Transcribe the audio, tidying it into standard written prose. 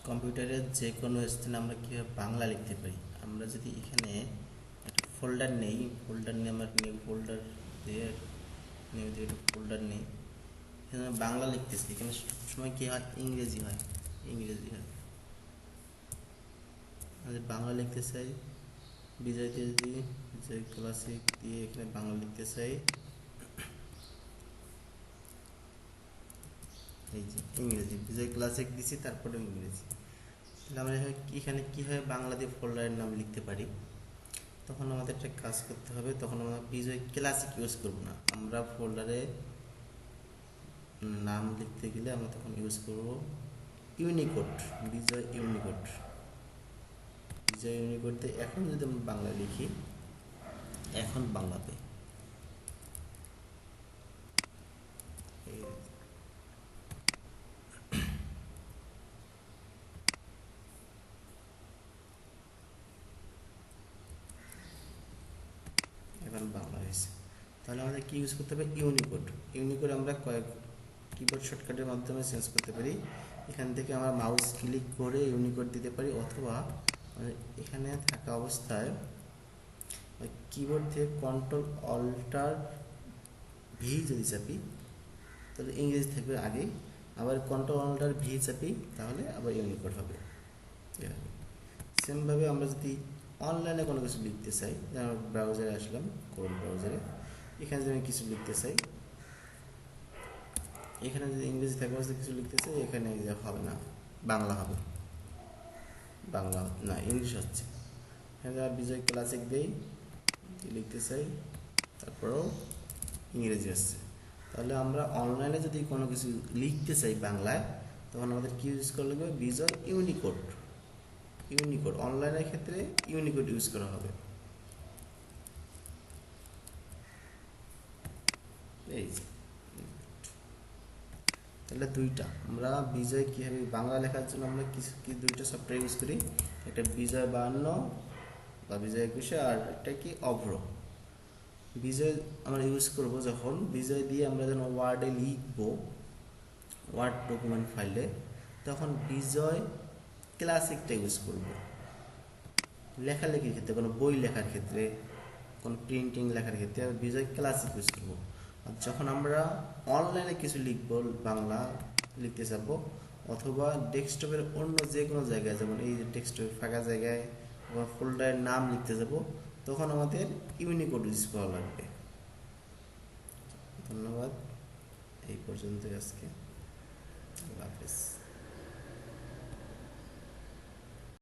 কম্পিউটারের যে কোনো স্থানে আমরা কীভাবে বাংলা লিখতে পারি। আমরা যদি এখানে একটা ফোল্ডার নেই, ফোল্ডার নিয়ে আমরা নিউ ফোল্ডার দিয়ে একটা ফোল্ডার নেই, এখানে বাংলা লিখতেছি। এখানে সবসময় কী হয়, ইংরেজি হয়। আমাদের বাংলা লিখতে চাই, বিজয় দিয়ে দিই, বিজয় ক্লাসিক দিয়ে এখানে বাংলা লিখতে চাই। এই যে ইংরেজি বিজয় ক্লাসিক দিছি, তারপরে ইংরেজি। তাহলে আমরা এখানে কীভাবে বাংলা দিয়ে ফোল্ডারের নাম লিখতে পারি। তখন আমাদের একটা কাজ করতে হবে, তখন আমরা বিজয় ক্লাসিক ইউজ করব না। আমরা ফোল্ডারে নাম লিখতে গেলে আমরা তখন ইউজ করব ইউনিকোড, বিজয় ইউনিকোড। বিজয় ইউনিকোড দিয়ে এখন যদি আমরা বাংলা লিখি, এখন বাংলাতে এখন বাংলা হয়েছে। তাহলে আমাদের কি ইউজ করতে হবে, ইউনিকোড। ইউনিকোড আমরা কয়েক কিবোর্ড শর্টকাটের মাধ্যমে চেঞ্জ করতে পারি। এখান থেকে আমরা মাউস ক্লিক করে ইউনিকোড দিতে পারি, অথবা এখানে থাকা অবস্থায় কিবোর্ড থেকে কন্ট্রোল অল্টার ভি যদি চাপি তাহলে ইংরেজি থাকবে আগে, আবার কন্ট্রোল অল্টার ভি চাপি তাহলে আবার ইউনিকোড হবে। সেমভাবে আমরা যদি অনলাইনে কোনো কিছু লিখতে চাই, যেমন ব্রাউজারে আসলাম, ক্রোম ব্রাউজারে, এখানে যদি আমি কিছু লিখতে চাই, এখানে যদি ইংরেজি থাকে অবস্থা কিছু লিখতে চাই, এখানে হবে না, বাংলা হবে। বাংলা না, ইংলিশ হচ্ছে। এখানে বিজয় ক্লাসিক দেই, লিখতে চাই, তারপরেও ইংরেজি আসছে। তাহলে আমরা অনলাইনে যদি কোনো কিছু লিখতে চাই বাংলায়, তখন আমাদের কি ইউজ করা লাগবে, বিজয় ইউনিকোড। ইউনিকোড অনলাইনের ক্ষেত্রে ইউনিকোড ইউজ করা হবে। এই তাহলে দুইটা আমরা বিজয় কীভাবে বাংলা লেখার জন্য আমরা কি দুইটা সফটওয়্যার ইউজ করি, একটা বিজয় 52 বা বিজয় 21, আর একটা কি অভ্র। বিজয় আমরা ইউজ করব যখন বিজয় দিয়ে আমরা যখন ওয়ার্ডে লিখব, ওয়ার্ড ডকুমেন্ট ফাইলে, তখন বিজয় ক্লাসিকটা ইউজ করব। লেখালেখির ক্ষেত্রে, কোনো বই লেখার ক্ষেত্রে, কোনো প্রিন্টিং লেখার ক্ষেত্রে আমরা বিজয় ক্লাসিক ইউজ করবো। আর যখন আমরা অনলাইনে কিছু লিখব, বাংলা লিখতে চাব, অথবা ডেস্কটপের অন্য যে কোনো জায়গায়, যেমন এই ডেস্কটপের ফাঁকা জায়গায় বা ফোল্ডারের নাম লিখতে যাব, তখন আমাদের ইউনিকোড ইউজ করা লাগবে। ধন্যবাদ, এই পর্যন্তই আজকে।